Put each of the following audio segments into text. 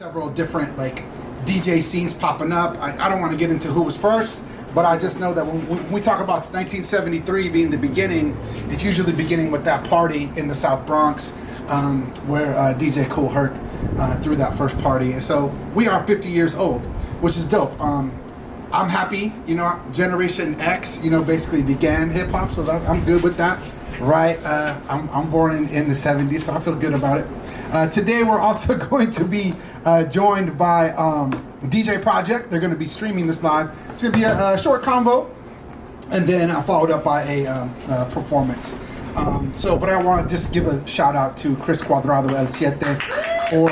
several different like DJ scenes popping up. I don't want to get into who was first, but I just know that when we talk about 1973 being the beginning, it's usually beginning with that party in the South Bronx where DJ Kool Herc threw that first party. And so we are 50 years old, which is dope. I'm happy, you know, Generation X, you know, basically began hip hop, so I'm good with that, right? I'm born in the 70s, so I feel good about it. Today we're also going to be joined by DJ Project. They're going to be streaming this live. It's going to be a short convo, and then followed up by a performance. But I want to just give a shout out to Chris Cuadrado El Siete for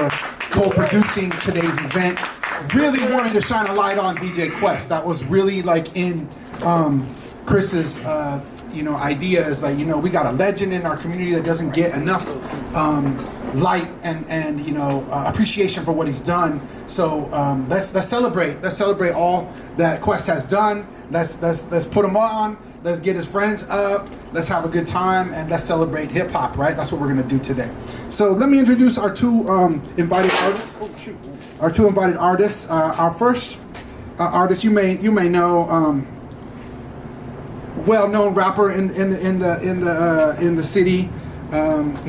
co-producing today's event. Really wanted to shine a light on DJ Quest. That was really like in Chris's idea is like, you know, we got a legend in our community that doesn't get enough light and appreciation for what he's done. So let's celebrate all that Quest has done. Let's put him on. Let's get his friends up. Let's have a good time, and let's celebrate hip hop. Right? That's what we're gonna do today. So let me introduce our two invited artists. Oh shoot! Our two invited artists. Our first artist, you may know, well-known rapper in the city.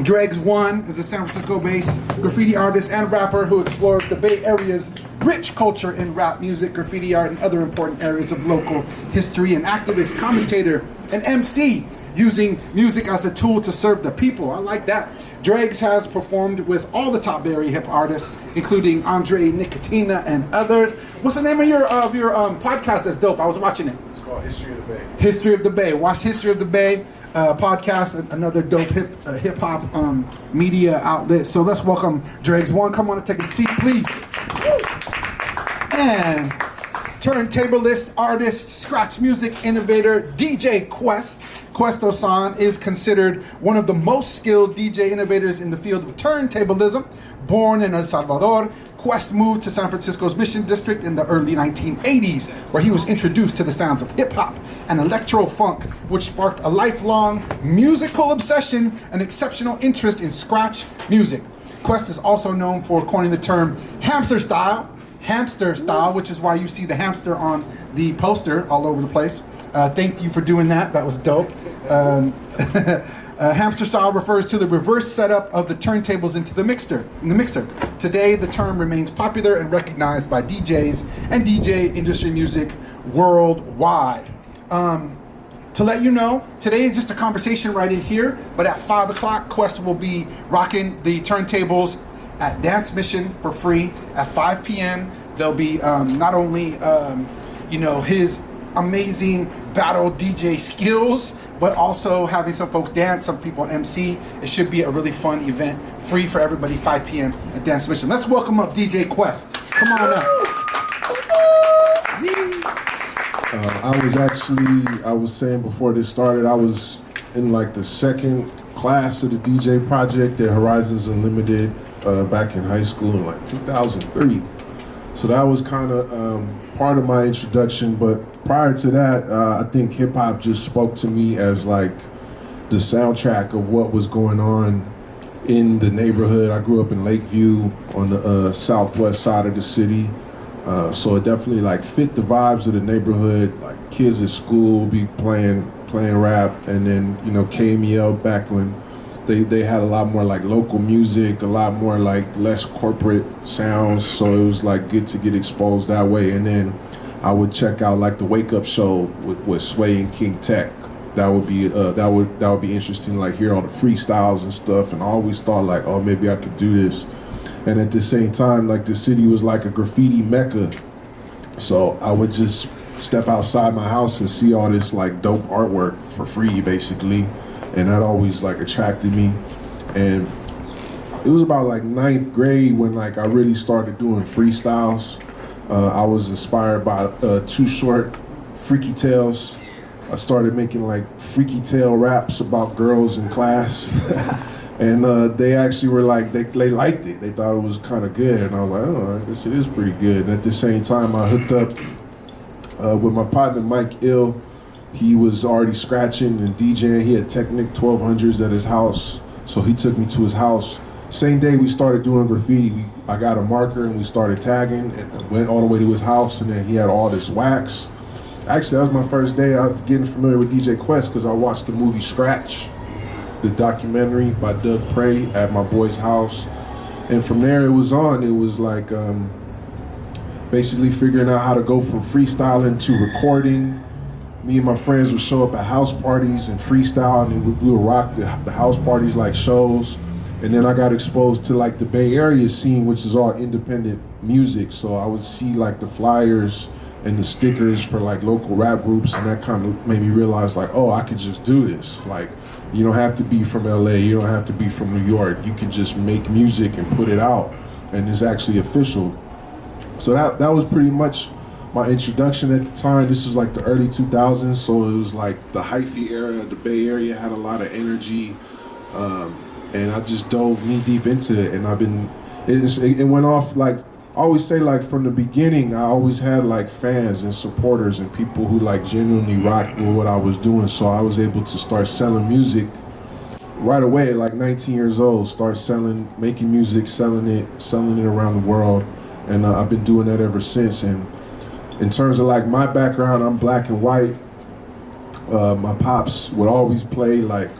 Dregs is a San Francisco-based graffiti artist and rapper who explores the Bay Area's rich culture in rap music, graffiti art, and other important areas of local history. An activist, commentator, and MC, using music as a tool to serve the people. I like that. Dregs has performed with all the top Bay Area hip artists, including Andre Nicotina and others. What's the name of your podcast? That's dope. I was watching it. It's called History of the Bay. History of the Bay. Watch History of the Bay podcast, another dope hip hop media outlet. So let's welcome Dregs. Come on and take a seat, please. And turntablist, artist, scratch music innovator, DJ Quest. Questo-san is considered one of the most skilled DJ innovators in the field of turntablism. Born in El Salvador, Quest moved to San Francisco's Mission District in the early 1980s, where he was introduced to the sounds of hip-hop and electro-funk, which sparked a lifelong musical obsession and exceptional interest in scratch music. Quest is also known for coining the term hamster style, which is why you see the hamster on the poster all over the place. Thank you for doing that. That was dope. Hamster style refers to the reverse setup of the turntables in the mixer. Today, the term remains popular and recognized by DJs and DJ industry music worldwide. To let you know, today is just a conversation right in here, but at 5 o'clock, Quest will be rocking the turntables at Dance Mission for free. At 5 p.m., there'll be not only his amazing battle DJ skills, but also having some folks dance, some people MC. It should be a really fun event, free for everybody, 5 p.m. at Dance Mission. Let's welcome up DJ Quest. Come on up. I was saying before this started, I was in like the second class of the DJ project at Horizons Unlimited back in high school in like 2003. So that was kind of part of my introduction, but prior to that, I think hip hop just spoke to me as like the soundtrack of what was going on in the neighborhood. I grew up in Lakeview on the southwest side of the city, so it definitely like fit the vibes of the neighborhood. Like kids at school be playing rap, and then KMEL back when they had a lot more like local music, a lot more like less corporate sounds, so it was like good to get exposed that way. And then I would check out like the Wake Up Show with Sway and King Tech. That would be interesting, like hear all the freestyles and stuff, and I always thought like, oh, maybe I could do this. And at the same time, like the city was like a graffiti mecca, so I would just step outside my house and see all this like dope artwork for free basically. And that always like attracted me. And it was about like 9th grade when like I really started doing freestyles. I was inspired by Too Short, Freaky Tales. I started making like freaky tale raps about girls in class. And they actually were like, they liked it. They thought it was kind of good. And I was like, oh, I guess it is pretty good. And at the same time, I hooked up with my partner, Mike Ill. He was already scratching and DJing. He had Technic 1200s at his house. So he took me to his house Same day we started doing graffiti, I got a marker and we started tagging and went all the way to his house, and then he had all this wax. Actually, that was my first day out getting familiar with DJ Quest because I watched the movie Scratch, the documentary by Doug Prey at my boy's house. And from there it was on. It was like basically figuring out how to go from freestyling to recording. Me and my friends would show up at house parties and freestyle, and we would rock the house parties like shows. And then I got exposed to like the Bay Area scene, which is all independent music. So I would see like the flyers and the stickers for like local rap groups, and that kind of made me realize like, oh, I could just do this. Like, you don't have to be from LA, you don't have to be from New York. You can just make music and put it out, and it's actually official. So that was pretty much my introduction at the time. This was like the early 2000s, so it was like the hyphy era. The Bay Area had a lot of energy. And I just dove knee deep into it, and it went off like, I always say like from the beginning, I always had like fans and supporters and people who like genuinely rocked with what I was doing. So I was able to start selling music right away at like 19 years old, making music, selling it around the world. And I've been doing that ever since. And in terms of like my background, I'm black and white. My pops would always play like,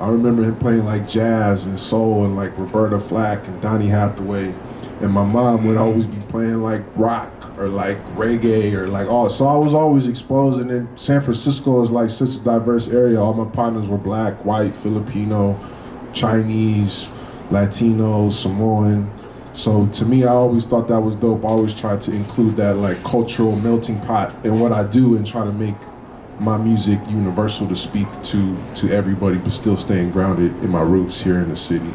I remember him playing like jazz and soul and like Roberta Flack and Donny Hathaway. And my mom would always be playing like rock or like reggae or like all. So I was always exposed. And then San Francisco is like such a diverse area. All my partners were black, white, Filipino, Chinese, Latino, Samoan. So to me, I always thought that was dope. I always tried to include that like cultural melting pot in what I do and try to make my music universal to speak to everybody, but still staying grounded in my roots here in the city.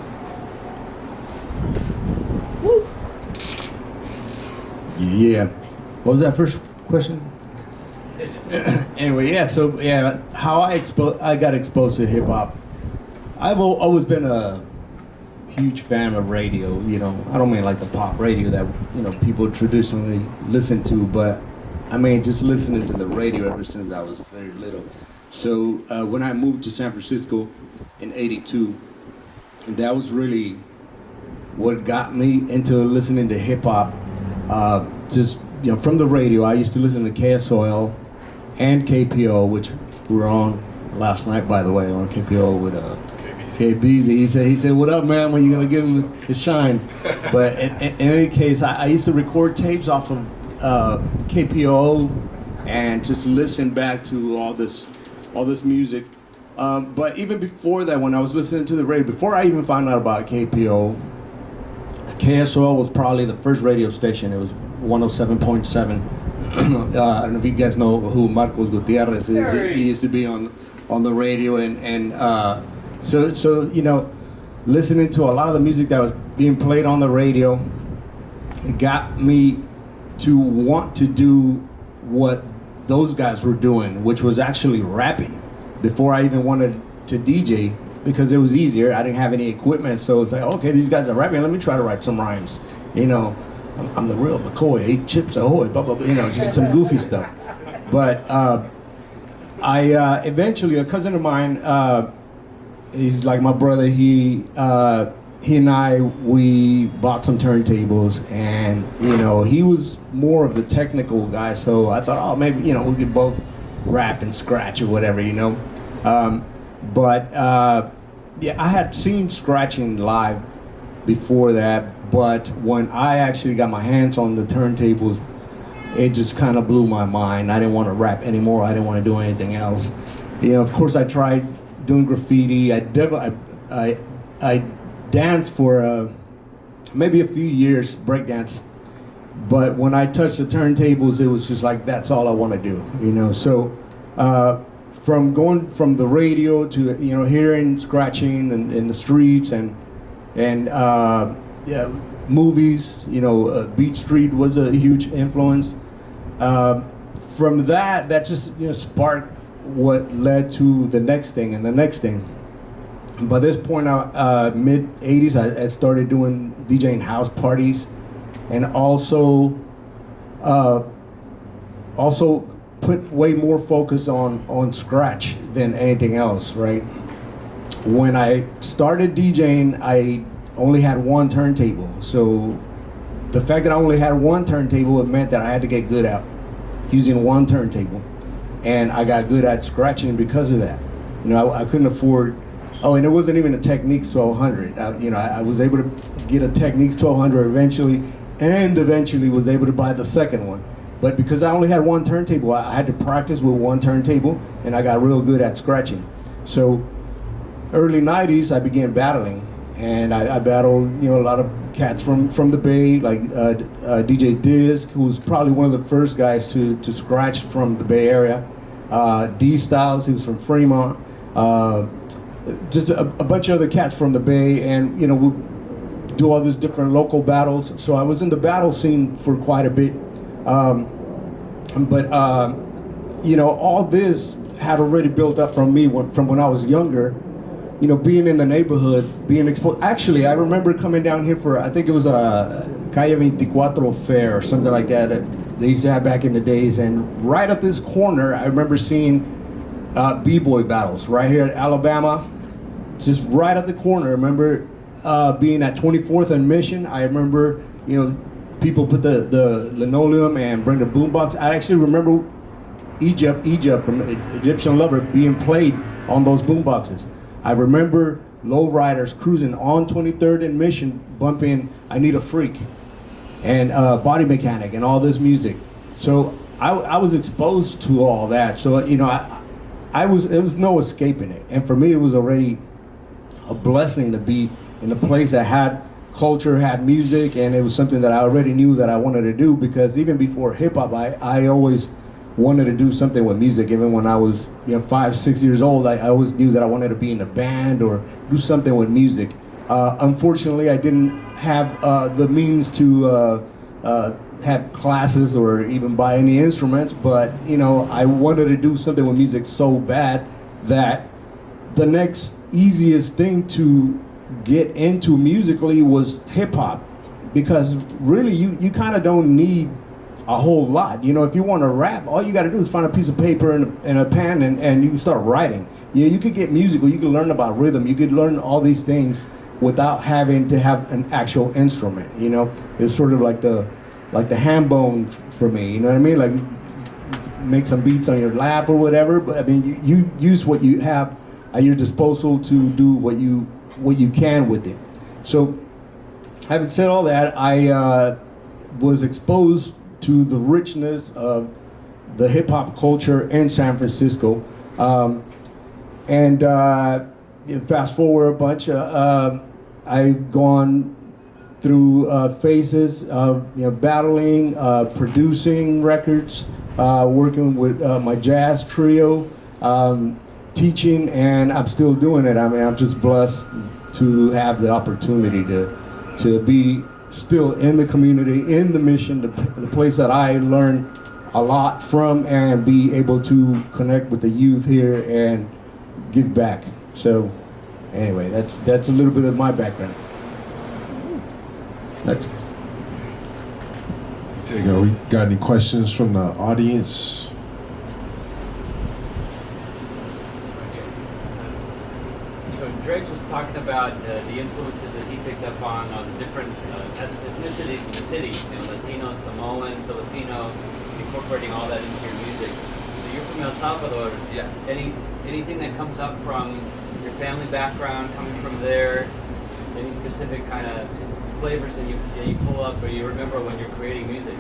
Woo. Yeah. What was that first question? Anyway, yeah. So yeah, how I got exposed to hip hop. I've always been a huge fan of radio. You know, I don't mean like the pop radio that people traditionally listen to, but I mean, just listening to the radio ever since I was very little. So when I moved to San Francisco in '82, that was really what got me into listening to hip hop. Just from the radio, I used to listen to KSOL and KPO, which we were on last night, by the way, on KPO with KBZ. He said, "What up, man? When you gonna give him his shine?" But in any case, I used to record tapes off of KPO and just listen back to all this music. But even before that, when I was listening to the radio, before I even found out about KPO, KSOL was probably the first radio station. It was 107.7. I don't know if you guys know who Marcos Gutierrez is. He used to be on the radio, and so listening to a lot of the music that was being played on the radio, it got me to want to do what those guys were doing, which was actually rapping, before I even wanted to DJ, because it was easier. I didn't have any equipment, so it's like, okay, these guys are rapping, let me try to write some rhymes. I'm the real McCoy, 8 chips ahoy, blah, blah, blah, just some goofy stuff. But I eventually, a cousin of mine, he's like my brother, he and I, we bought some turntables, and he was more of the technical guy, so I thought, oh, maybe we could both rap and scratch or whatever, but yeah, I had seen scratching live before that, but when I actually got my hands on the turntables, it just kind of blew my mind. I didn't want to rap anymore. I didn't want to do anything else. Of course, I tried doing graffiti. I danced for maybe a few years, breakdance. But when I touched the turntables, it was just like, that's all I want to do, So from going from the radio to hearing scratching in the streets and yeah, movies, Beat Street was a huge influence. From that just sparked what led to the next thing and the next thing. By this point, mid '80s, I started doing DJing house parties, and also put way more focus on scratch than anything else. Right. When I started DJing, only had one turntable. So the fact that I only had one turntable, it meant that I had to get good at using one turntable. And I got good at scratching because of that. You know, I couldn't afford, oh, and it wasn't even a Technics 1200. I was able to get a Technics 1200 eventually, and eventually was able to buy the second one. But because I only had one turntable, I had to practice with one turntable, and I got real good at scratching. So early 90s, I began battling, and I battled, a lot of cats from the Bay, like DJ Disc, who was probably one of the first guys to scratch from the Bay Area. D Styles, he was from Fremont. Just a bunch of other cats from the Bay, and we do all these different local battles. So I was in the battle scene for quite a bit. But all this had already built up from me from when I was younger. Being in the neighborhood, being exposed. Actually, I remember coming down here for, I think it was a Calle 24 fair or something like that they used to have back in the days. And right at this corner, I remember seeing b-boy battles right here at Alabama, just right at the corner. I remember being at 24th and Mission. I remember, people put the linoleum and bring the boombox. I actually remember Egypt from Egyptian Lover being played on those boomboxes. I remember lowriders cruising on 23rd and Mission bumping I Need a Freak and Body Mechanic and all this music. So I was exposed to all that. So it was no escaping it. And for me, it was already a blessing to be in a place that had culture, had music, and it was something that I already knew that I wanted to do, because even before hip hop, I always wanted to do something with music. Even when I was 5, 6 years old, I always knew that I wanted to be in a band or do something with music. Unfortunately, I didn't have the means to have classes or even buy any instruments, but I wanted to do something with music so bad that the next easiest thing to get into musically was hip hop, because really you kind of don't need a whole lot. If you want to rap, all you got to do is find a piece of paper and a pen, and you can start writing. You could get musical, you could learn about rhythm, you could learn all these things without having to have an actual instrument. It's sort of like the ham bone for me, you know what I mean? Like, make some beats on your lap or whatever, but I mean, you use what you have at your disposal to do what you can with it. So, having said all that, I was exposed to the richness of the hip hop culture in San Francisco, and fast forward a bunch. I've gone through phases of battling, producing records, working with my jazz trio, teaching, and I'm still doing it. I mean, I'm just blessed to have the opportunity to be still in the community, in the Mission, the place that I learned a lot from, and be able to connect with the youth here and give back. So anyway, that's a little bit of my background. Next. Diego, we got any questions from the audience? So Dregs was talking about the influences that he picked up on different ethnicities in the city, Latino, Samoan, Filipino, incorporating all that into your music. So you're from El Salvador. Yeah. Anything that comes up from your family background, coming from there, any specific kind of flavors that you pull up or you remember when you're creating music?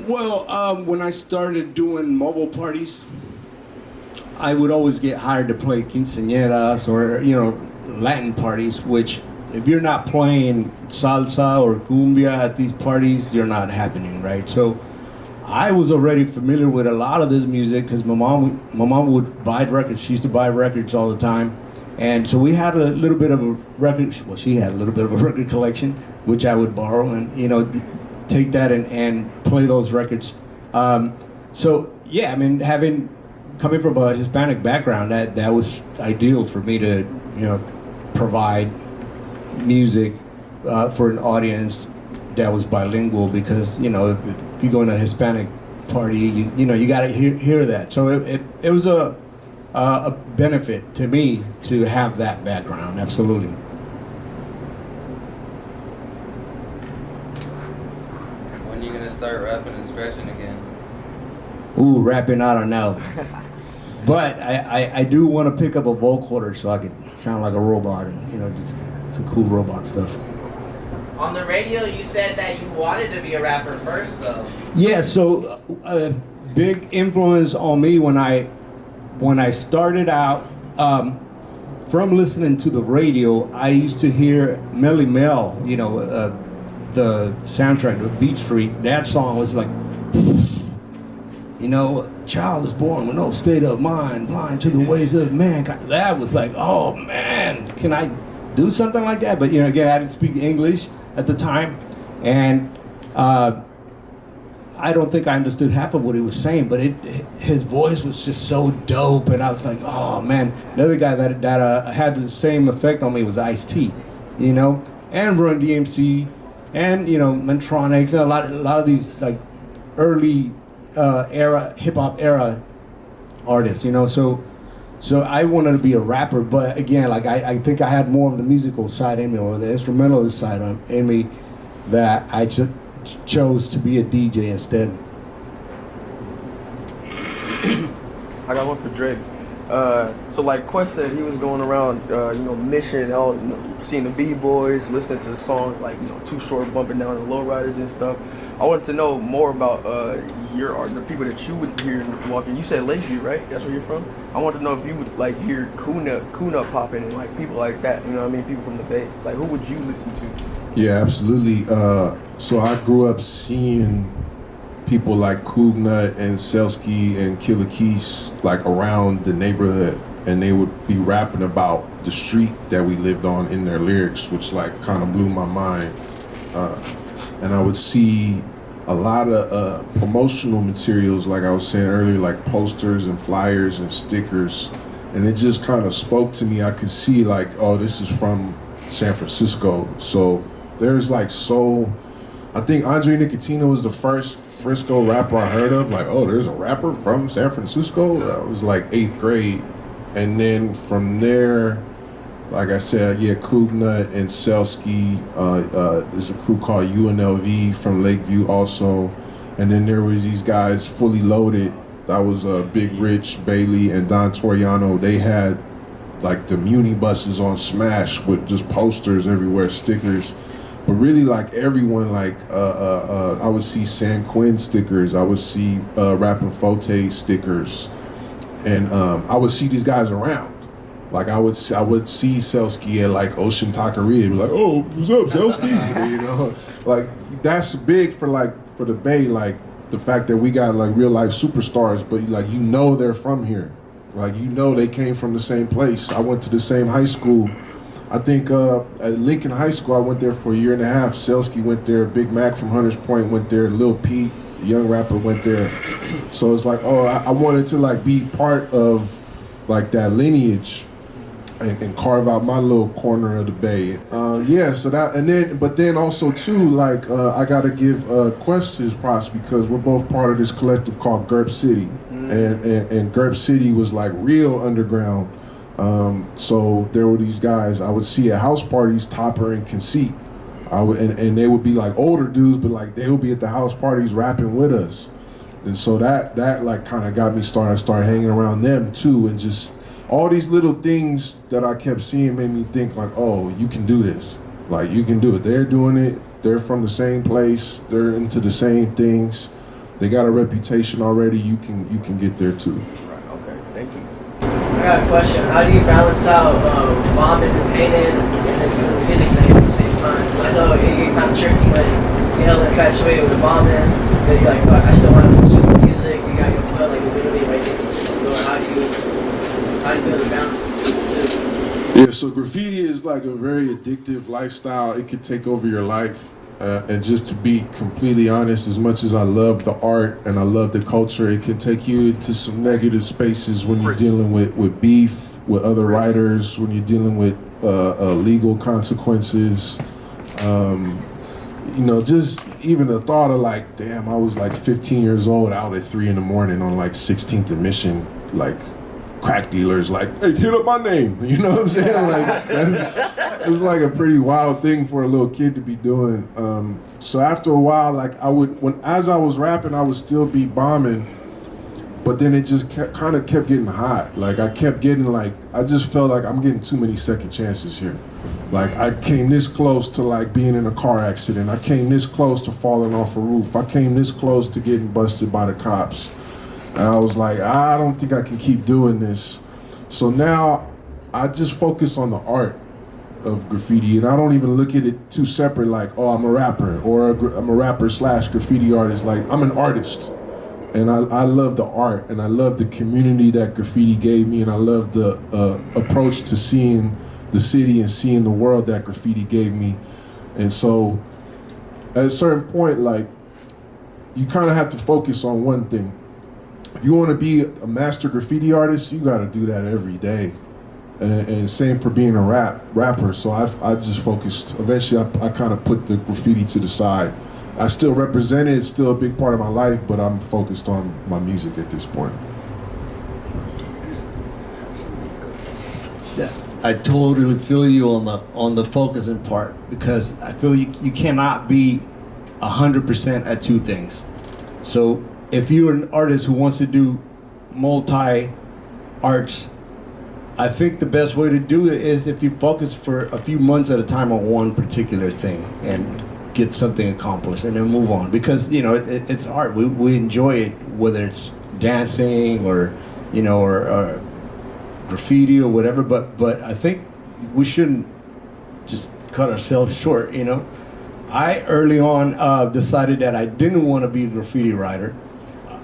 Well, when I started doing mobile parties, I would always get hired to play quinceañeras or Latin parties, which if you're not playing salsa or cumbia at these parties, you're not happening, right? So I was already familiar with a lot of this music because my mom would buy records. She used to buy records all the time. And so we had a little bit of a record, well, she had a little bit of a record collection, which I would borrow and, take that and play those records. So, yeah, I mean, coming from a Hispanic background, that was ideal for me to, provide music for an audience that was bilingual, because, if you go in a Hispanic party, you got to hear that. So it was a benefit to me to have that background, absolutely. start rapping and scratching again? Ooh, rapping, I don't know. But I do want to pick up a vocoder so I can sound like a robot and, you know, just some cool robot stuff. On the radio, you said that you wanted to be a rapper first, though. Yeah, so a big influence on me when I started out, from listening to the radio, I used to hear Melly Mel, you know, the soundtrack of Beat Street. That song was like, you know, child is born with no state of mind, blind to the ways of mankind. That was like, oh man, can I do something like that? But you know, again, I didn't speak English at the time, and I don't think I understood half of what he was saying, but his voice was just so dope, and I was like, oh man. Another guy that had the same effect on me was Ice-T, you know, and Run DMC, and you know, Mentronics, and a lot of these like early era hip hop era artists, you know. So I wanted to be a rapper, but again, like I think I had more of the musical side in me, or the instrumentalist side in me, that I just chose to be a DJ instead. I got one for Dregs. So like Quest said, he was going around, you know, mission, all, you know, seeing the B-boys, listening to the songs, like, you know, Too Short bumping down the lowriders and stuff. I wanted to know more about your art, the people that you would hear walking. You said Lakeview, right? That's where you're from? I want to know if you would like hear Kuna popping and like people like that, you know what I mean? People from the Bay. Like, who would you listen to? Yeah, absolutely. So I grew up seeing people like Kugnut and Selsky and Killer Keys like around the neighborhood, and they would be rapping about the street that we lived on in their lyrics, which like kind of blew my mind. And I would see a lot of promotional materials, like I was saying earlier, like posters and flyers and stickers, and it just kind of spoke to me. I could see like, oh, this is from San Francisco. So there's like, so I think Andre Nickatina was the first Frisco rapper I heard of. Like, oh, there's a rapper from San Francisco. That was like 8th grade. And then from there, like I said, yeah, Kugnut and Selsky. There's a crew called UNLV from Lakeview also. And then there was these guys, Fully Loaded. That was Big Rich, Bailey, and Don Toriano. They had like the Muni buses on Smash with just posters everywhere, stickers. But really, like everyone, like I would see San Quinn stickers. I would see Rappin' Forte stickers. And I would see these guys around. Like I would see Selsky at like Ocean Taqueria, be like, "Oh, what's up, Selsky?" You know, like that's big for the Bay. Like the fact that we got like real life superstars, but like you know they're from here, like you know they came from the same place. I went to the same high school. I think at Lincoln High School, I went there for a year and a half. Selsky went there. Big Mac from Hunters Point went there. Lil Pete, a young rapper, went there. So it's like, oh, I wanted to like be part of like that lineage. And carve out my little corner of the Bay. Yeah, so that, but then also too, like I gotta give Quest his props because we're both part of this collective called GURP City, and GURP City was like real underground. So there were these guys I would see at house parties, Topper and Conceit. And they would be like older dudes, but like they would be at the house parties rapping with us, and so that like kind of got me started. I started hanging around them too, and just. All these little things that I kept seeing made me think like, oh, you can do this. Like, you can do it. They're doing it. They're from the same place. They're into the same things. They got a reputation already. You can get there too. Right, okay, thank you. I got a question. How do you balance out bombing and painting and then doing the music thing at the same time? I know it get kind of tricky when you know, infatuated with bombing, but you're like, oh, I still want to pursue the music. You got your foot like literally right into the door. How do you build a balance between the two? Yeah, so graffiti is like a very addictive lifestyle. It could take over your life. And just to be completely honest, as much as I love the art and I love the culture, it can take you into some negative spaces when you're dealing with beef, with other writers, when you're dealing with legal consequences. You know, just even the thought of like, damn, I was like 15 years old out at 3 a.m. on like 16th and Mission, like crack dealers like, hey, hit up my name. You know what I'm saying? Like, it's like a pretty wild thing for a little kid to be doing. So after a while, like as I was rapping, I would still be bombing, but then it just kind of kept getting hot. Like I kept getting like, I just felt like I'm getting too many second chances here. Like I came this close to like being in a car accident. I came this close to falling off a roof. I came this close to getting busted by the cops. And I was like, I don't think I can keep doing this. So now I just focus on the art of graffiti, and I don't even look at it too separate, like, oh, I'm a rapper, or I'm a rapper / graffiti artist. Like, I'm an artist, and I love the art, and I love the community that graffiti gave me, and I love the approach to seeing the city and seeing the world that graffiti gave me. And so at a certain point, like, you kind of have to focus on one thing. If you want to be a master graffiti artist, you got to do that every day. And same for being a rapper. So I just focused. Eventually, I kind of put the graffiti to the side. I still represent it. It's still a big part of my life, but I'm focused on my music at this point. Yeah, I totally feel you on the focusing part, because I feel you cannot be 100% at two things. So if you're an artist who wants to do multi-arts, I think the best way to do it is if you focus for a few months at a time on one particular thing and get something accomplished and then move on. Because, you know, it's art. We enjoy it, whether it's dancing or, you know, or graffiti or whatever. But I think we shouldn't just cut ourselves short, you know. I early on decided that I didn't want to be a graffiti writer.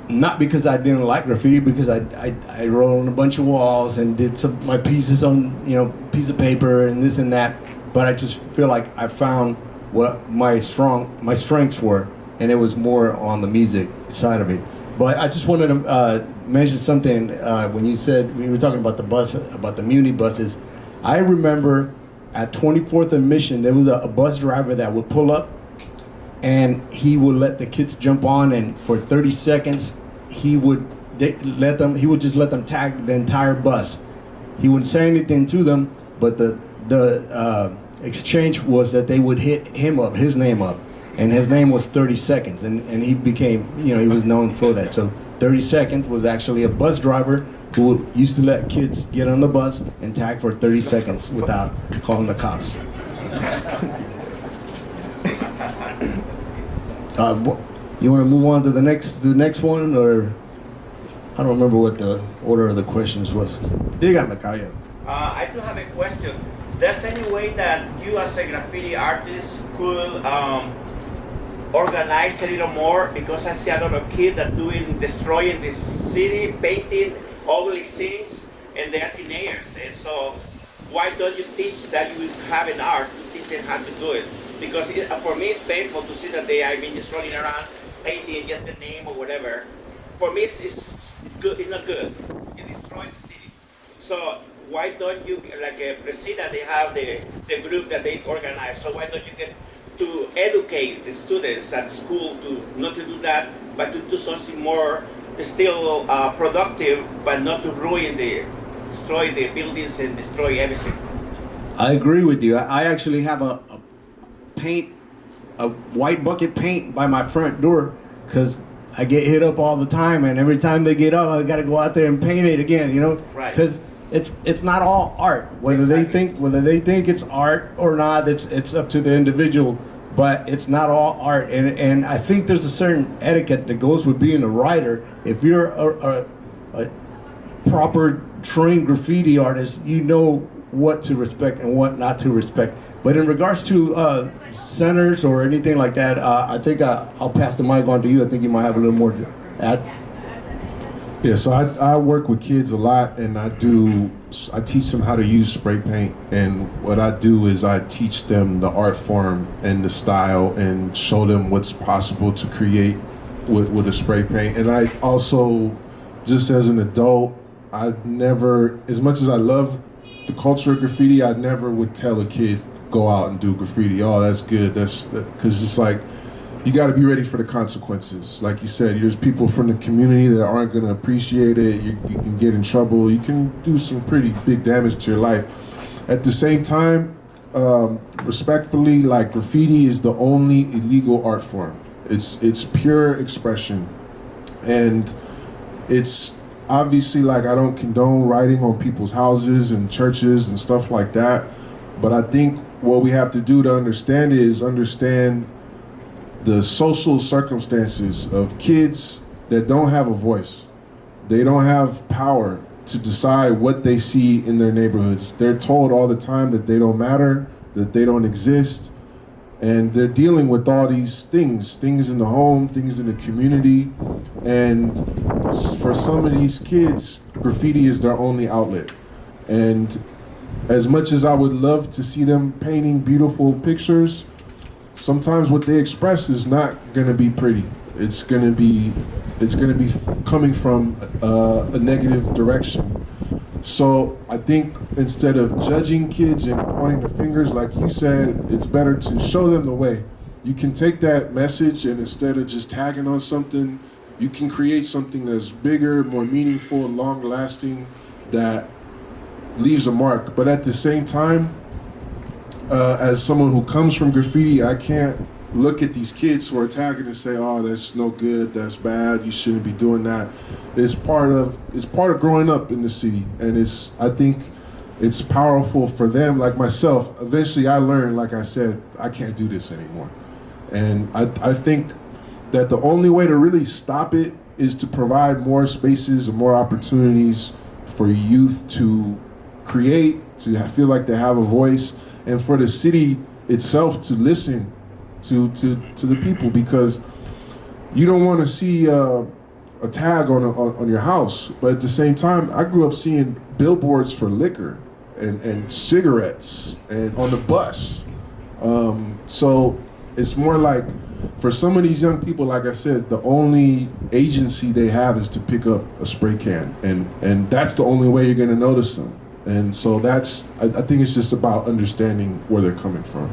Not because I didn't like graffiti, because I wrote on a bunch of walls and did my pieces on, you know, piece of paper and this and that. But I just feel like I found what my strengths were, and it was more on the music side of it. But I just wanted to mention something when you said, we were talking about the Muni buses. I remember at 24th and Mission, there was a bus driver that would pull up, and he would let the kids jump on, and for 30 seconds, he would just let them tag the entire bus. He wouldn't say anything to them, but the exchange was that they would hit his name up, and his name was 30 seconds, and he became, you know, he was known for that. So 30 seconds was actually a bus driver who used to let kids get on the bus and tag for 30 seconds without calling the cops. You want to move on to the next one, or I don't remember what the order of the questions was. Dígame, Cayo. I do have a question. There's any way that you as a graffiti artist could organize a little more? Because I see a lot of kids that destroying the city, painting ugly things, and they are teenagers. And so why don't you teach that you have an art to teach them how to do it? Because for me, it's painful to see that they are being just running around painting just the name or whatever. For me, it's good. It's not good. It destroys the city. So why don't you, like Presida, they have the group that they organize. So why don't you get to educate the students at school to not to do that, but to do something more still productive, but not to destroy the buildings and destroy everything. I agree with you. I actually have a white bucket paint by my front door, because I get hit up all the time, and every time they get up, I got to go out there and paint it again, you know? Right. Because it's not all art. Whether they think it's art or not, it's up to the individual. But it's not all art, and I think there's a certain etiquette that goes with being a writer. If you're a proper trained graffiti artist, you know what to respect and what not to respect. But in regards to centers or anything like that, I think I'll pass the mic on to you. I think you might have a little more to add. Yeah, so I work with kids a lot, and I teach them how to use spray paint. And what I do is I teach them the art form and the style, and show them what's possible to create with a spray paint. And I also, just as an adult, I never, as much as I love the culture of graffiti, I never would tell a kid, go out and do graffiti. Oh, that's good. Because it's like, you got to be ready for the consequences. Like you said, there's people from the community that aren't going to appreciate it. You can get in trouble. You can do some pretty big damage to your life. At the same time, respectfully, like graffiti is the only illegal art form. It's pure expression, and it's obviously, like, I don't condone writing on people's houses and churches and stuff like that. But I think what we have to do to understand it is understand the social circumstances of kids that don't have a voice. They don't have power to decide what they see in their neighborhoods. They're told all the time that they don't matter, that they don't exist, and they're dealing with all these things in the home, things in the community, and for some of these kids, graffiti is their only outlet. And as much as I would love to see them painting beautiful pictures, sometimes what they express is not going to be pretty. It's going to be coming from a negative direction. So I think instead of judging kids and pointing the fingers, like you said, it's better to show them the way. You can take that message, and instead of just tagging on something, you can create something that's bigger, more meaningful, long-lasting, that leaves a mark. But at the same time, as someone who comes from graffiti, I can't look at these kids who are tagging and say, "Oh, that's no good, that's bad, you shouldn't be doing that." It's part of growing up in the city, and I think it's powerful for them. Like myself, eventually I learned, like I said, I can't do this anymore. And I think that the only way to really stop it is to provide more spaces and more opportunities for youth to create, to feel like they have a voice, and for the city itself to listen to the people, because you don't want to see a tag on your house, but at the same time, I grew up seeing billboards for liquor and cigarettes and on the bus. So it's more like, for some of these young people, like I said, the only agency they have is to pick up a spray can, and that's the only way you're going to notice them. And so I think it's just about understanding where they're coming from.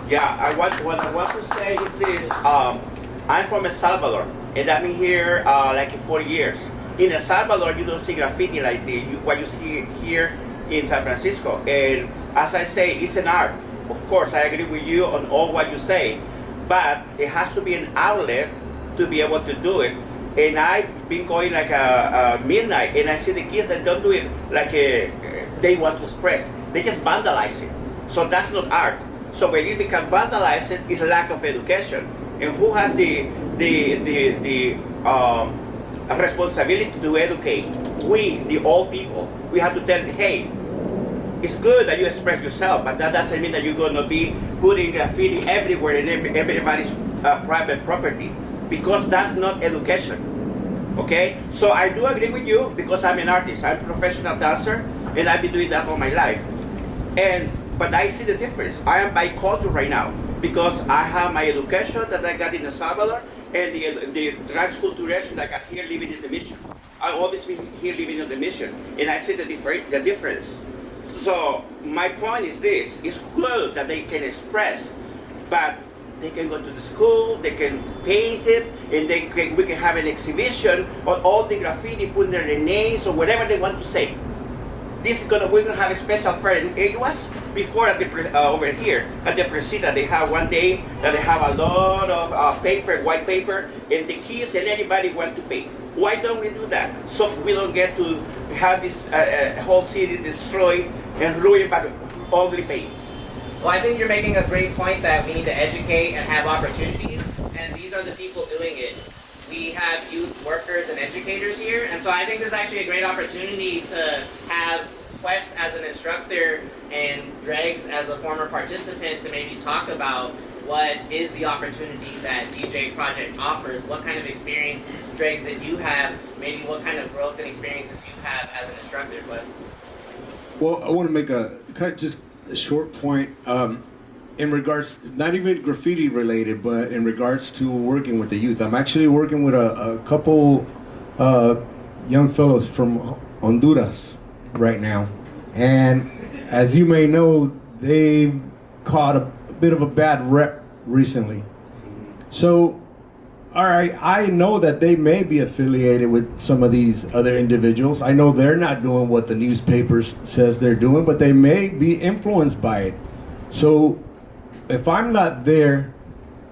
Yeah, what I want to say is this. I'm from El Salvador, and I've been here like 40 years. In El Salvador, you don't see graffiti like what you see here in San Francisco. And as I say, it's an art. Of course, I agree with you on all what you say, but it has to be an outlet to be able to do it. And I've been going like midnight, and I see the kids that don't do it like they want to express. They just vandalize it. So that's not art. So when you become vandalized, it's lack of education. And who has the responsibility to educate? We, the old people. We have to tell, hey, it's good that you express yourself, but that doesn't mean that you're going to be putting graffiti everywhere in everybody's private property, because that's not education. Okay? So I do agree with you, because I'm an artist. I'm a professional dancer, and I've been doing that all my life. But I see the difference. I am bicultural right now, because I have my education that I got in El Salvador, and the transculturation that I got here living in the mission. I've always been here living in the mission, and I see the difference. So my point is this: it's good that they can express, but they can go to the school, they can paint it, and we can have an exhibition on all the graffiti, putting their names or whatever they want to say. We're gonna have a special fair. It was before at over here at the Presida. They have one day that they have a lot of white paper, and the kids and anybody want to paint. Why don't we do that? So we don't get to have this whole city destroyed and ruined by ugly paints. Well, I think you're making a great point that we need to educate and have opportunities, and these are the people doing it. We have youth workers and educators here, and so I think this is actually a great opportunity to have Quest as an instructor and Dregs as a former participant to maybe talk about what is the opportunity that DJ Project offers, what kind of experience, Dregs, that you have, maybe what kind of growth and experiences you have as an instructor, Quest. Well, I want to make a short point in regards, not even graffiti related, but in regards to working with the youth. I'm actually working with a couple young fellows from Honduras right now, and as you may know, they caught a bit of a bad rep recently, So, all right, I know that they may be affiliated with some of these other individuals. I know they're not doing what the newspapers says they're doing, but they may be influenced by it. So, if I'm not there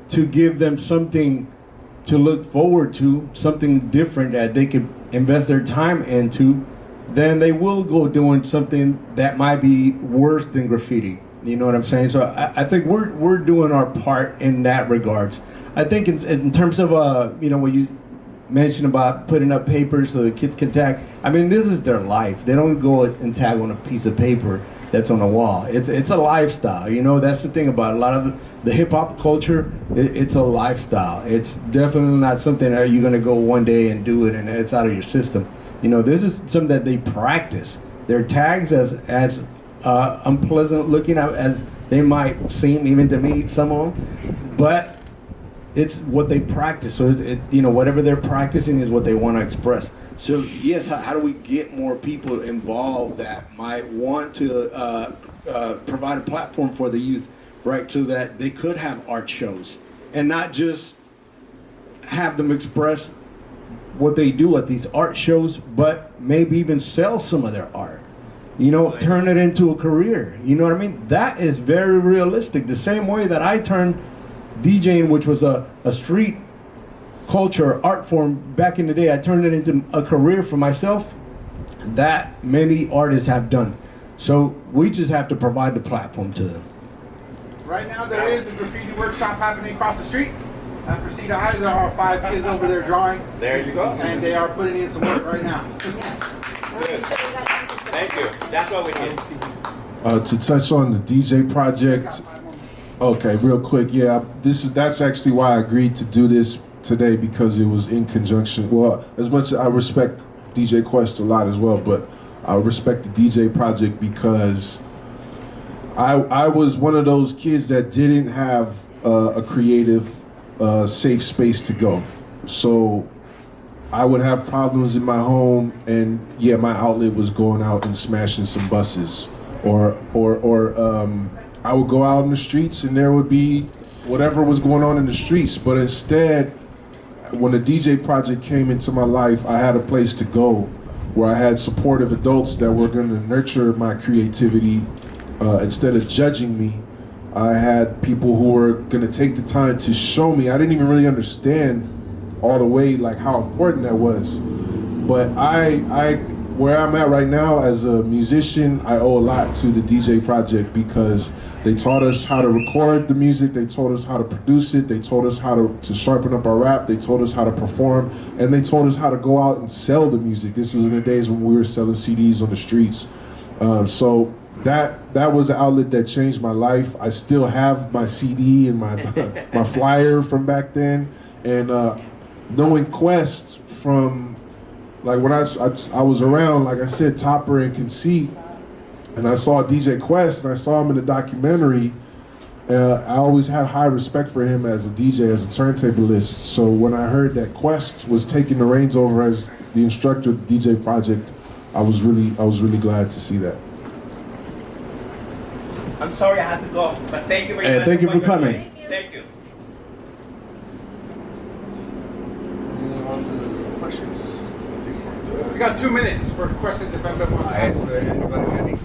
to give them something to look forward to, something different that they could invest their time into, then they will go doing something that might be worse than graffiti. You know what I'm saying? So I think we're doing our part in that regards. I think in terms of what you mentioned about putting up papers so the kids can tag. I mean, this is their life. They don't go and tag on a piece of paper that's on a wall. It's a lifestyle. You know, that's the thing about a lot of the hip hop culture. It's a lifestyle. It's definitely not something that you're gonna go one day and do it and it's out of your system. You know, this is something that they practice. Their tags as unpleasant looking as they might seem, even to me, some of them, but it's what they practice. So whatever they're practicing is what they want to express. So yes, how do we get more people involved that might want to provide a platform for the youth, right? So that they could have art shows and not just have them express what they do at these art shows, but maybe even sell some of their art. You know, turn it into a career. You know what I mean? That is very realistic. The same way that I turned DJing, which was a street culture art form back in the day, I turned it into a career for myself. That many artists have done. So we just have to provide the platform to them. Right now there is a graffiti workshop happening across the street. At Paseo High, there are 5 kids over there drawing. There you go. And they are putting in some work right now. Good. Thank you. That's what we need. To touch on the DJ project, okay, real quick, yeah, that's actually why I agreed to do this today, because it was in conjunction. Well, as much as I respect DJ Quest a lot as well, but I respect the DJ project because I was one of those kids that didn't have a creative safe space to go. So I would have problems in my home, and yeah, my outlet was going out and smashing some buses, or I would go out in the streets and there would be whatever was going on in the streets. But instead, when the DJ project came into my life, I had a place to go where I had supportive adults that were going to nurture my creativity instead of judging me. I had people who were going to take the time to show me. I didn't even really understand all the way like how important that was. But I where I'm at right now as a musician, I owe a lot to the DJ project because they taught us how to record the music, they taught us how to produce it, they taught us how to sharpen up our rap, they taught us how to perform, and they taught us how to go out and sell the music. This was in the days when we were selling CDs on the streets. So that was an outlet that changed my life. I still have my CD and my my flyer from back then, and knowing Quest from like when I was around, like I said, Topper and Conceit, and I saw DJ Quest and I saw him in the documentary. I always had high respect for him as a DJ, as a turntablist. So when I heard that Quest was taking the reins over as the instructor of the DJ project, I was really glad to see that. I'm sorry I had to go, but thank you very much. Thank you for coming. Thank you. Moving on to questions. We got 2 minutes for questions if anybody wants to ask. Anybody got any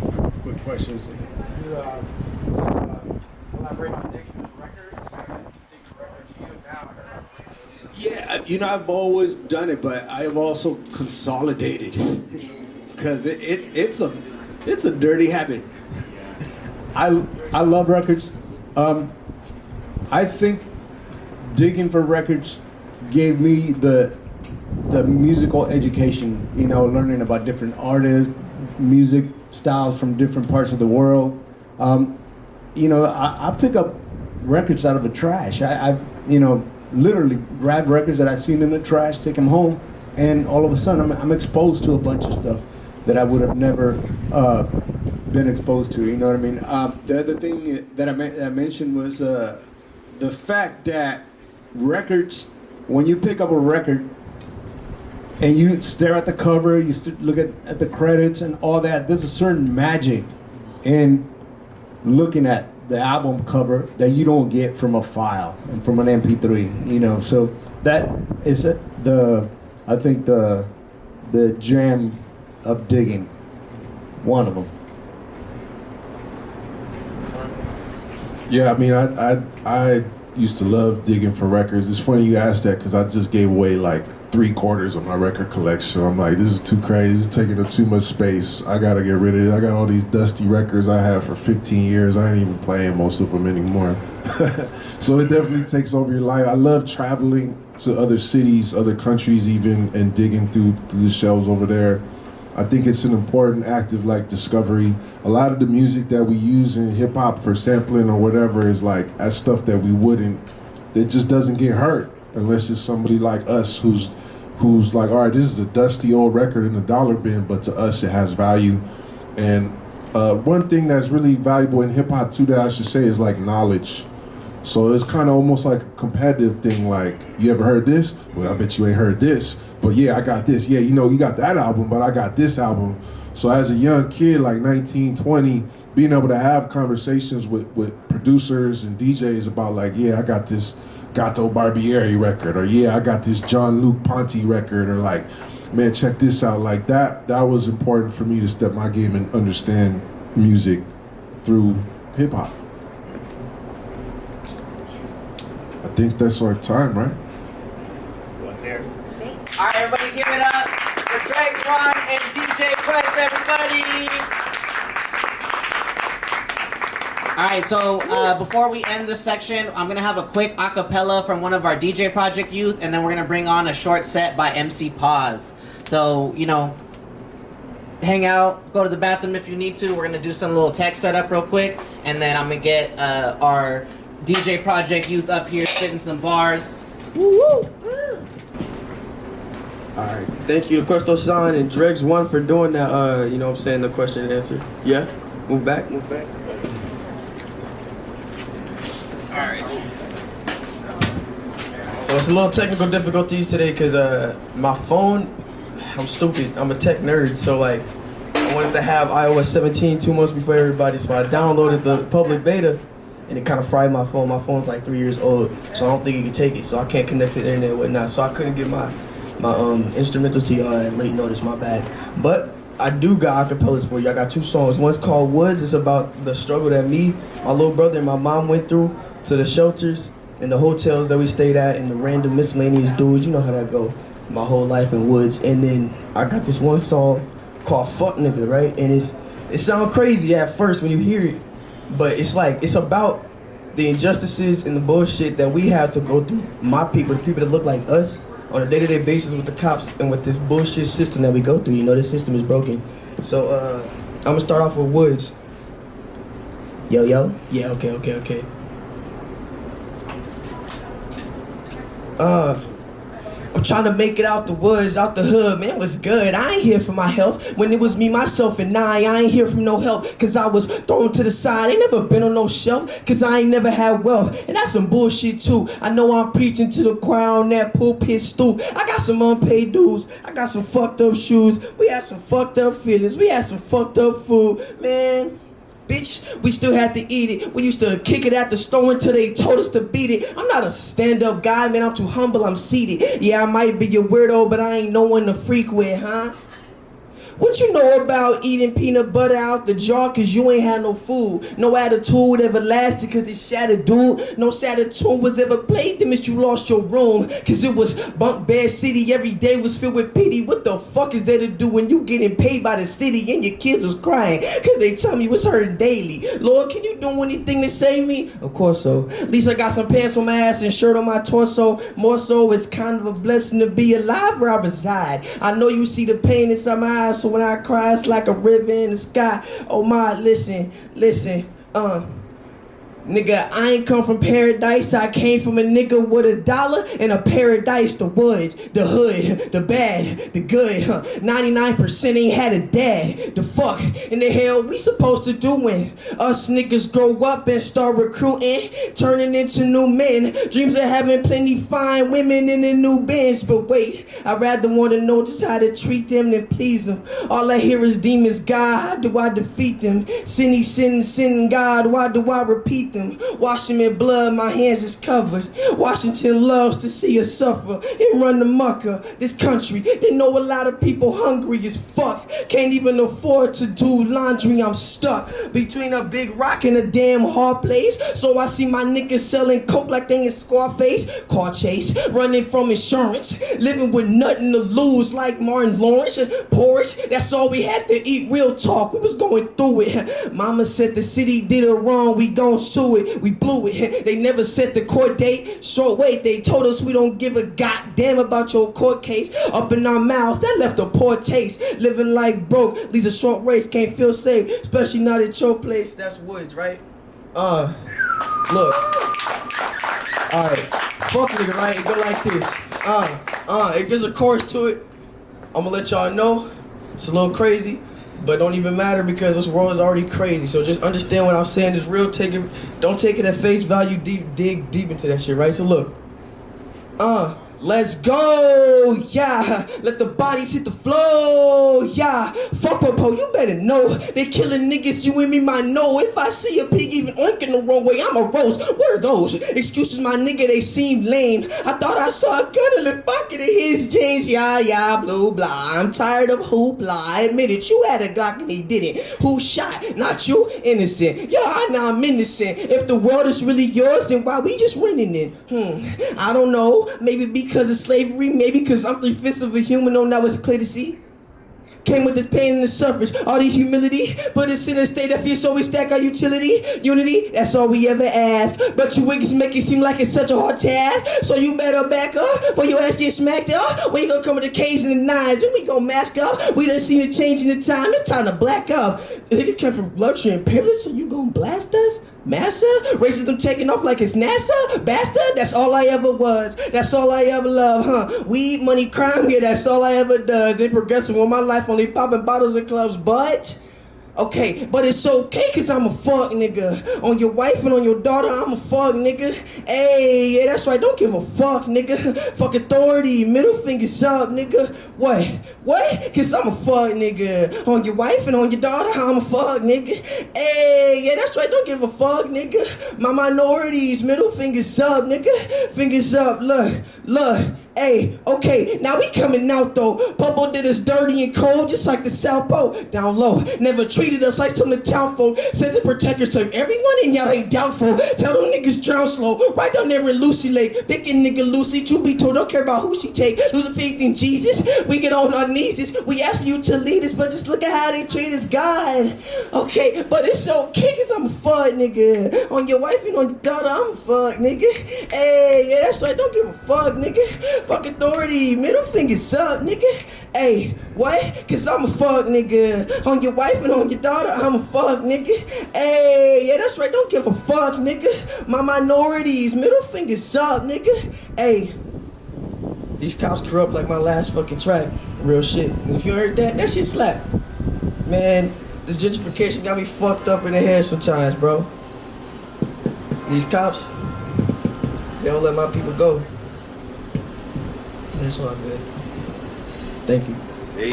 quick questions? Elaborate on digging for records. Digging for records you now. Yeah, you know, I've always done it, but I've also consolidated because it's a dirty habit. I love records. I think digging for records gave me the musical education, you know, learning about different artists, music styles from different parts of the world. You know, I pick up records out of the trash. I you know, literally grab records that I've seen in the trash, take them home, and all of a sudden I'm exposed to a bunch of stuff that I would have never been exposed to. You know what I mean? The other thing that I mentioned was the fact that records, when you pick up a record and you stare at the cover, you look at the credits and all that, there's a certain magic in looking at the album cover that you don't get from a file and from an MP3, you know. So that is I think the gem of digging, one of them. Yeah, I mean, I used to love digging for records. It's funny you asked that because I just gave away like 3/4 of my record collection. I'm like, this is too crazy. This is taking up too much space. I gotta get rid of it. I got all these dusty records I have for 15 years. I ain't even playing most of them anymore. So it definitely takes over your life. I love traveling to other cities, other countries even, and digging through the shelves over there. I think it's an important act of like discovery. A lot of the music that we use in hip hop for sampling or whatever is like that stuff that we wouldn't, it just doesn't get hurt unless it's somebody like us who's like, all right, this is a dusty old record in the dollar bin, but to us it has value. And one thing that's really valuable in hip hop too that I should say is like knowledge. So it's kind of almost like a competitive thing. Like, you ever heard this? Well, I bet you ain't heard this. But yeah, I got this. Yeah, you know, you got that album, but I got this album. So as a young kid, like 19, 20, being able to have conversations with producers and DJs about like, yeah, I got this Gato Barbieri record, or yeah, I got this John Luke Ponte record, or like, man, check this out. Like that was important for me to step my game and understand music through hip hop. I think that's our time, right? All right, everybody, give it up for Dregs One and DJ Quest, everybody. All right, so before we end this section, I'm gonna have a quick acapella from one of our DJ Project youth, and then we're gonna bring on a short set by MC Pause. So, you know, hang out, go to the bathroom if you need to. We're gonna do some little tech setup real quick, and then I'm gonna get our DJ Project youth up here spitting some bars. Woo woo! All right. Thank you to Questo San and Dregs One for doing that. You know what I'm saying, the question and answer. Yeah? Move back. All right. So it's a little technical difficulties today because my phone, I'm stupid. I'm a tech nerd. So like, I wanted to have iOS 17 2 months before everybody. So I downloaded the public beta and it kind of fried my phone. My phone's like 3 years old. So I don't think it can take it. So I can't connect to the internet and whatnot. So I couldn't get my instrumentals to y'all at late notice, my bad. But I do got acapellas for you. I got 2 songs. One's called Woods. It's about the struggle that me, my little brother, and my mom went through to the shelters and the hotels that we stayed at and the random miscellaneous dudes. You know how that go. My whole life in Woods. And then I got this one song called Fuck Nigga, right? And it sounds crazy at first when you hear it, but it's like, it's about the injustices and the bullshit that we have to go through. My people, the people that look like us, on a day-to-day basis with the cops and with this bullshit system that we go through. You know, this system is broken. So I'm gonna start off with Woods. Yo. Yeah, okay. I'm trying to make it out the woods, out the hood, man, it was good. I ain't here for my health. When it was me, myself, and I ain't here for no help. Cause I was thrown to the side, ain't never been on no shelf. Cause I ain't never had wealth, and that's some bullshit too. I know I'm preaching to the choir on that pulpit stoop. I got some unpaid dues, I got some fucked up shoes. We had some fucked up feelings, we had some fucked up food, man. Bitch, we still had to eat it. We used to kick it at the store until they told us to beat it. I'm not a stand-up guy, man, I'm too humble, I'm seated. Yeah, I might be a weirdo, but I ain't no one to freak with, huh? What you know about eating peanut butter out the jar cause you ain't had no food? No attitude ever lasted cause it shattered, dude. No Saturn tune was ever played, then you lost your room. Cause it was bunk bed city, every day was filled with pity. What the fuck is there to do when you getting paid by the city and your kids was crying? Cause they tell me it's hurting daily. Lord, can you do anything to save me? Of course so. At least I got some pants on my ass and shirt on my torso. More so, it's kind of a blessing to be alive where I reside. I know you see the pain inside my eyes, so when I cry, it's like a river in the sky. Oh my, listen. Nigga, I ain't come from paradise, I came from a nigga with $1 and a paradise, the woods, the hood, the bad, the good. 99% ain't had a dad. The fuck in the hell we supposed to do when us niggas grow up and start recruiting, turning into new men? Dreams of having plenty fine women in the new Benz. But wait, I rather want to know just how to treat them than please them. All I hear is demons, God, how do I defeat them? Sin, God, why do I repeat them? Wash them in blood, my hands is covered. Washington loves to see us suffer and run the mucker. This country, they know a lot of people hungry as fuck. Can't even afford to do laundry, I'm stuck between a big rock and a damn hard place. So I see my niggas selling coke like they in Scarface. Car chase, running from insurance, living with nothing to lose like Martin Lawrence. Porridge, that's all we had to eat, real talk, we was going through it. Mama said the city did it wrong, we gon' sue it, we blew it. They never set the court date, short wait, they told us we don't give a goddamn about your court case. Up in our mouths, that left a poor taste. Living life broke, leaves a short race, can't feel safe, especially not at your place. That's Woods, right? Look. Alright, fuck nigga, right? It go like this. It gives a chorus to it. I'ma let y'all know it's a little crazy, but don't even matter because this world is already crazy. So just understand what I'm saying is real. Don't take it at face value. Dig deep into that shit, right? So look, let's go, yeah. Let the bodies hit the flow, yeah. Fuck Popo, you better know they killing niggas. You and me might know. If I see a pig even oinking the wrong way, I'm a roast. What are those excuses, my nigga? They seem lame. I thought I saw a gun in the pocket of his jeans. Yeah, blue blah. I'm tired of hoopla. I admit it, you had a Glock and he didn't. Who shot? Not you, innocent. Yeah, I know I'm innocent. If the world is really yours, then why we just renting it? I don't know. Maybe because of slavery, maybe because I'm 3/5 of a human, oh now it's clear to see. Came with this pain and the suffrage, all the humility, but it's in a state of fear, so we stack our utility, unity, that's all we ever ask. But you wickets make it seem like it's such a hard task, so you better back up, or your ass get smacked up. We gonna come with the K's and the nines, and we gonna mask up. We done seen a change in the time, it's time to black up. If you come from luxury and privilege, so you gonna blast us? Massa? Racism taking off like it's NASA? Bastard? That's all I ever was. That's all I ever loved, huh? Weed, money, crime, yeah, that's all I ever does. Ain't progressing with my life, only popping bottles in clubs, but... Okay, but it's okay cause I'm a fuck nigga. On your wife and on your daughter, I'm a fuck nigga. Hey, yeah, that's right, don't give a fuck nigga. Fuck authority, middle fingers up nigga. What? Cause I'm a fuck nigga. On your wife and on your daughter, I'm a fuck nigga. Hey, yeah, that's right, don't give a fuck nigga. My minorities, middle fingers up nigga. Fingers up, look. Hey, okay, now we coming out though. Popo did us dirty and cold, just like the South Pole. Down low, never treated us like some of the town folk. Said the protector serve everyone and y'all ain't doubtful. Tell them niggas drown slow, right down there in Lucy Lake. Picking nigga Lucy, truth be told, don't care about who she take. Losing faith in Jesus, we get on our knees. We ask for you to lead us, but just look at how they treat us, God. Okay, but it's okay cause I'm a fuck nigga. On your wife and on your daughter, I'm a fuck nigga. Hey, yeah, that's right, don't give a fuck nigga. Fuck authority, middle fingers up, nigga. Hey, what? Cause I'm a fuck nigga. On your wife and on your daughter, I'm a fuck nigga. Hey, yeah, that's right, don't give a fuck, nigga. My minorities, middle fingers up, nigga. Hey, these cops corrupt like my last fucking track. Real shit. And if you heard that, that shit slap. Man, this gentrification got me fucked up in the head sometimes, bro. These cops, they don't let my people go. That's all good. Thank you. Hey.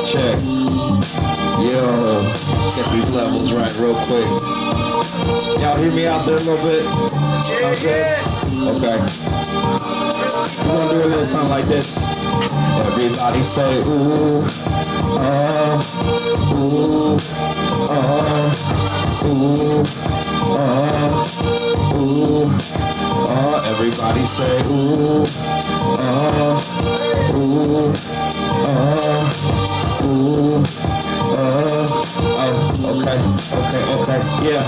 Check. Yo, get these levels right real quick. Y'all hear me out there a little bit? Okay. We're gonna do a little something like this. Everybody say ooh, ooh, ooh, ooh, everybody say ooh, ooh, ooh, Okay, yeah.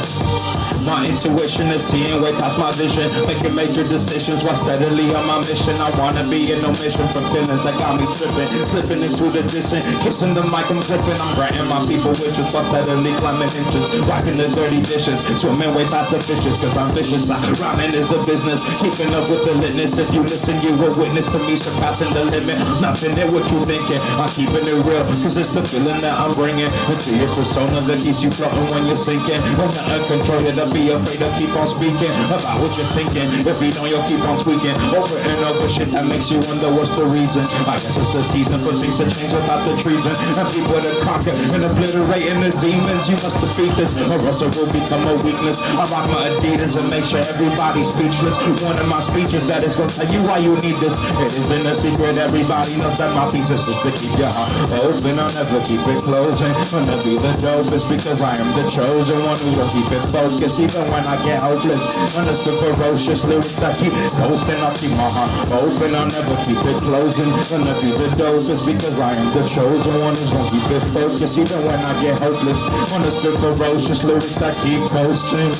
My intuition is seeing way past my vision, making major decisions while steadily on my mission. I wanna be in no mission from feelings that got me tripping, slipping into the distant, kissing the mic I'm gripping. I'm granting my people wishes while steadily climbing inches, wiping the dirty dishes, swimming way past the fishes, cause I'm vicious. Rhyming is the business, keeping up with the litness. If you listen, you will witness to me surpassing the limit. Nothing in what you thinking, I'm keeping it real, cause it's the feeling that I'm bringing into your persona that keeps you floating when you're sinking. When nothing control you to be afraid to keep on speaking about what you're thinking. If you don't, you'll keep on tweaking over and over shit that makes you wonder what's the reason. I guess it's the season for things to change without the treason, and people to conquer and obliterating the demons. You must defeat this, or else it will become a weakness. I rock my Adidas and make sure everybody's speechless. One of my speeches that is gonna tell you why you need this. It isn't a secret, everybody knows that my piece is to keep your heart open. I'll never keep it closing. Wanna be the dopest because I am the chosen one who will keep it focused even when I get hopeless. Wanna spit ferocious lyrics that keep ghosting. I'll keep my heart open, I'll never keep it closing. Wanna be the dopest because I am the chosen one who's gonna keep it focused even when I get hopeless. Wanna spit ferocious lyrics that keep coasting.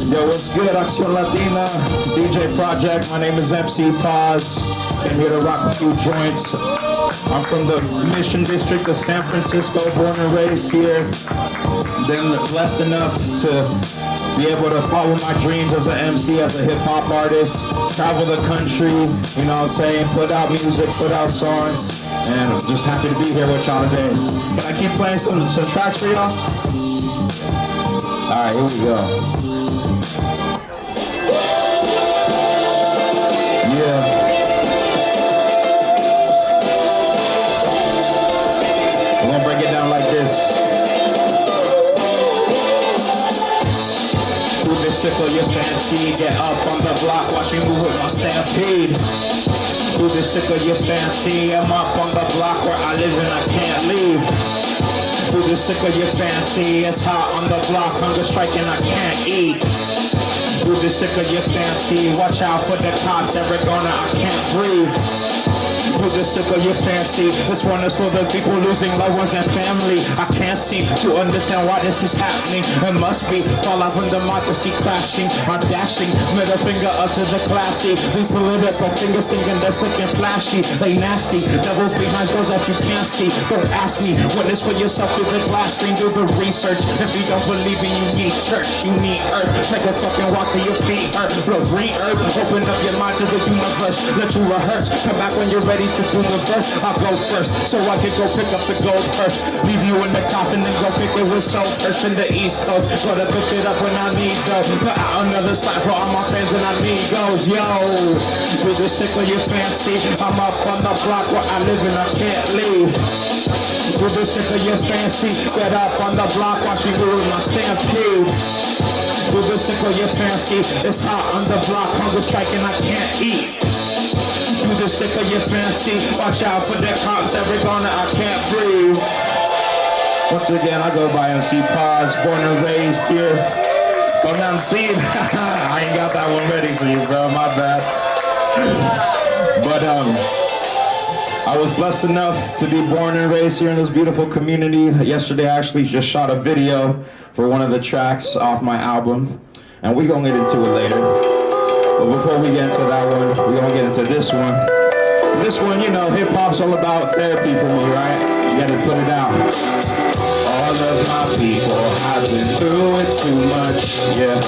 Yo, what's good, Acción Latina, DJ Project, my name is MC Paz. Came here to rock a few joints. I'm from the Mission District of San Francisco, born and raised here. Been blessed enough to be able to follow my dreams as an MC, as a hip-hop artist, travel the country, you know what I'm saying, put out music, put out songs, and I'm just happy to be here with y'all today. Can I keep playing some tracks for y'all? Alright, here we go. Yeah. We're gonna break it down like this. Through the sickle, your fancy, get up on the block, watch me move with my stampede. Through the sickle, your fancy, I'm up on the block where I live and I can't leave. Through the sickle, your fancy, it's hot on the block, hunger striking, I can't eat. Through the sick of your fancy, watch out for the cops, Arizona, I can't breathe. Through the sick of your fancy, this one is for the people losing loved ones and family. I can't seem to understand why this is happening. It must be fallout from democracy clashing. I'm dashing, middle finger up to the classy. These political fingers thinking they're slick and flashy. They nasty, devils behind doors that you can't see. Don't ask me, witness for yourself through the glass screen, do the research. If you don't believe me, you need church, you need earth. Take a fucking walk till your feet hurt. Blow green earth, open up your mind to the universe. Let you rehearse, come back when you're ready to do the verse. I'll go first, so I can go pick up the gold first. Leave you in the coffin and go pick it with soul first in the East Coast. Gotta pick it up when I need go. Put out another slide for all my fans and I need goes. Yo, through the stick of your fancy, I'm up on the block where I live and I can't leave. Through the stick of your fancy, get up on the block, watch me move with my stampede. Through the stick of your fancy, it's hot on the block, hunger striking, I can't eat. Through the stick of your fancy, watch out for the cops, Arizona, I can't breathe. Once again, I go by MC Paz, born and raised here. Come down and see it. I ain't got that one ready for you, bro, my bad. But I was blessed enough to be born and raised here in this beautiful community. Yesterday, I actually just shot a video for one of the tracks off my album, and we're gonna get into it later. But before we get into that one, we're gonna get into this one. This one, you know, hip-hop's all about therapy for me, right? You gotta put it out. All of my people have been through it too much, yeah.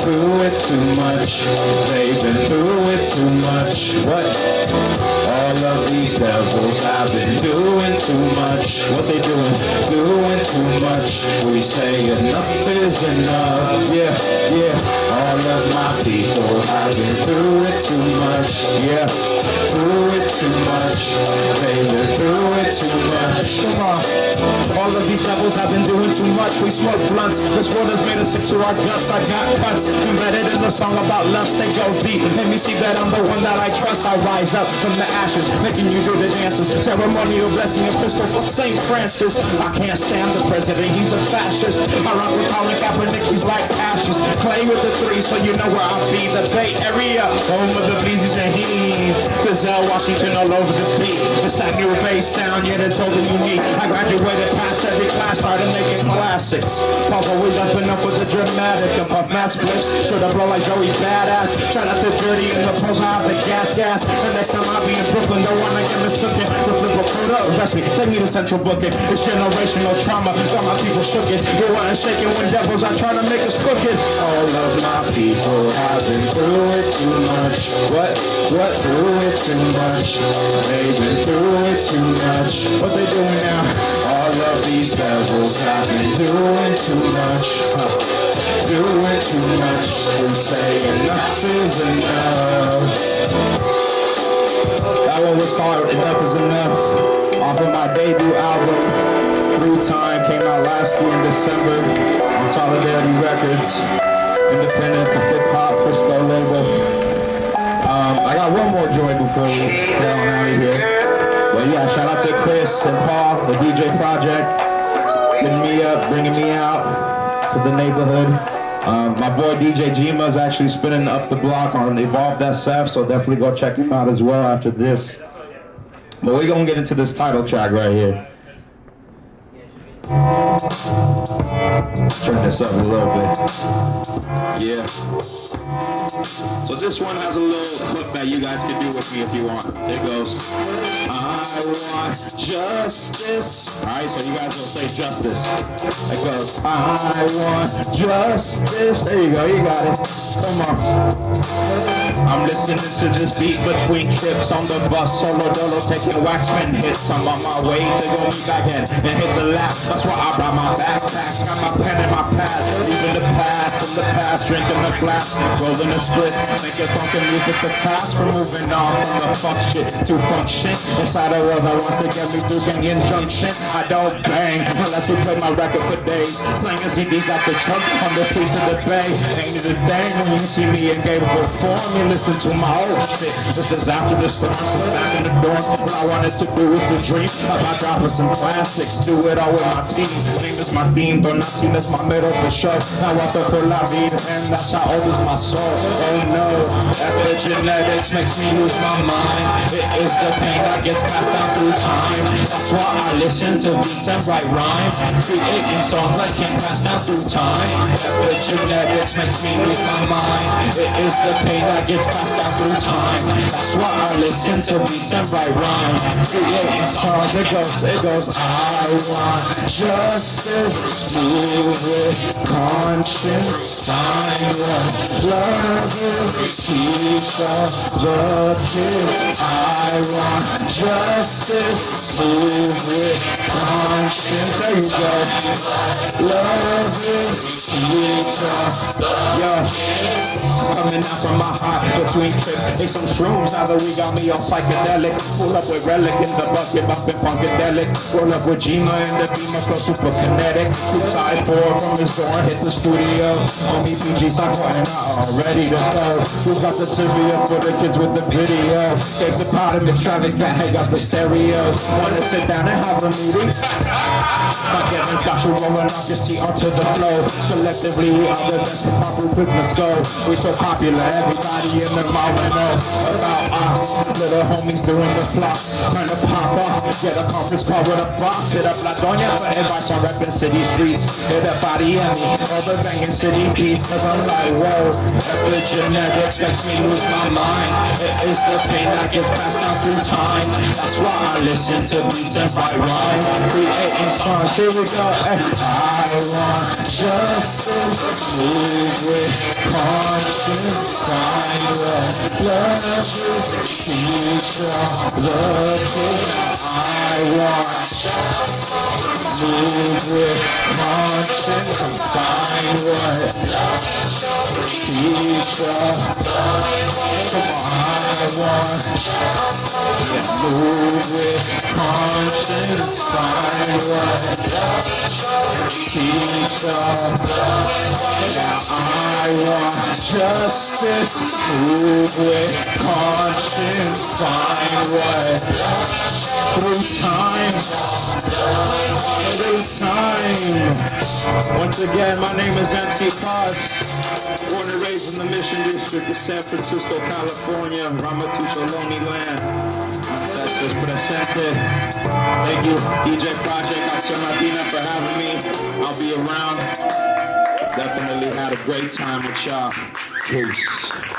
Through it too much. They've been through it too much. What? All of these devils have been doing too much. What they doing? Doing too much. We say enough is enough. Yeah, yeah. All of my people have been through it too much. Yeah, through it too much. They've been through it too much. Come on. All of these devils have been doing too much. We smoke blunts. This world has made us sick to our guts. I got cuts embedded in the song about lust. They go deep. Let me see that I'm the one that I trust. I rise up from the ashes, making you do the dances. Ceremonial blessing and pistol from St. Francis. I can't stand the president, he's a fascist. I rock with Colin Kaepernick, he's like ashes. Play with the three so you know where I'll be. The Bay Area, home of the Bleezies and he. Gazelle, Washington, bumping all over the beat. It's that new bass sound, yeah, that's all that you need. I graduated past every class, started making classics. Paul's always up and up with the dramatic. And puff mass flips, sure to blow like Joey Badass. Try not to dirty in the pose, I have the gas. The next time I'll be in Brooklyn, don't wanna get mistaken. The flip will put up, arrest me, take me to central booking. It's generational trauma, got my people shook it. You wanna shake it when devils are trying to make us cook it. All of my people have been through it too much. What through it too much? They've been through it too much. What they doing now? All of these devils have been doing too much. Doing too much. We say enough is enough. That one was called Enough Is Enough, off of my debut album, Through Time, came out last year in December on Solidarity Records, independent hip-hop Frisco label. I got one more joint before we get on out of here. But yeah, shout out to Chris and Paul, the DJ Project, getting me up, bringing me out to the neighborhood. My boy DJ Jima is actually spinning up the block on Evolved SF, so definitely go check him out as well after this. But we're gonna get into this title track right here. Turn this up a little bit. Yeah. So this one has a little hook that you guys can do with me if you want. It goes, I want justice. Alright, so you guys will say justice. It goes, I want justice. There you go, you got it. Come on. I'm listening to this beat between trips on the bus, solo dolo taking waxman hits. I'm on my way to go meet back in and hit the lap. That's why I brought my backpacks, got my pen and my pad, leaving the past, drinking the glass, rolling a split, making funkin' music the task for moving on from the fuck shit to function. Inside of world I want to get me through gang injunction. I don't bang unless you play my record for days. Slinging CDs out the trunk on the streets of the bay. Ain't it a thing when you see me in gateable form? You listen to my old shit. This is after the storm, back in the dorm. What I wanted to do is to dream about dropping some classics. Do it all with my team. Name is my theme, Donatin is my middle for sure. I want to for la vida, and that's how old is my soul. Oh no, epigenetics makes me lose my mind. It is the pain that gets passed down through time. That's why I listen to beats and write rhymes, creating songs I can pass down through time. Epigenetics makes me lose my mind. It is the pain that gets passed down through time. That's why I listen to beats and write rhymes, creating songs. It goes, I want justice, move with conscience, find what love is, teach the kids. I want justice, move with conscience. There you go. Love is teach the kids. Coming out from my heart between trips, take some shrooms. Now that we got me all psychedelic, pull up with relic in the bucket, bumping funkadelic. Roll up with Gina in the Beamer, go super kinetic. 2-side 4 from his door, hit the studio. Homie PG Sako and I are ready to go. Who's got the Sylvia for the kids with the video? Gabe's a part of Medtronic that hang up the stereo. Wanna sit down and have a meeting? My Kevin's got you rolling off your seat onto the flow. Collectively we are the best of pop group, let's go. We so popular, everybody in the mall know about us. Little homies doing the floss, trying to pop off. Get a conference call with a boss. Hit up La Doña for advice on reppin' city streets. Hit up Body and me, all the banging city beats. Cause I'm like, whoa, epigenetics makes me lose my mind. It is the pain that gets passed down through time. That's why I listen to beats and write rhymes, creating songs. Here we go. I want justice, move with conscience, find what love is, teach the kids. I want justice, move with conscience, and find what teach the I want move with conscience, find what teach Now I want justice, move with conscience, find what through time. Once again, my name is MT Cause. Born and raised in the Mission District of San Francisco, California, Ramatucho Lonely Land. Pues presente. Thank you, DJ Project, Acción Latina, for having me. I'll be around. Definitely had a great time with y'all. Peace.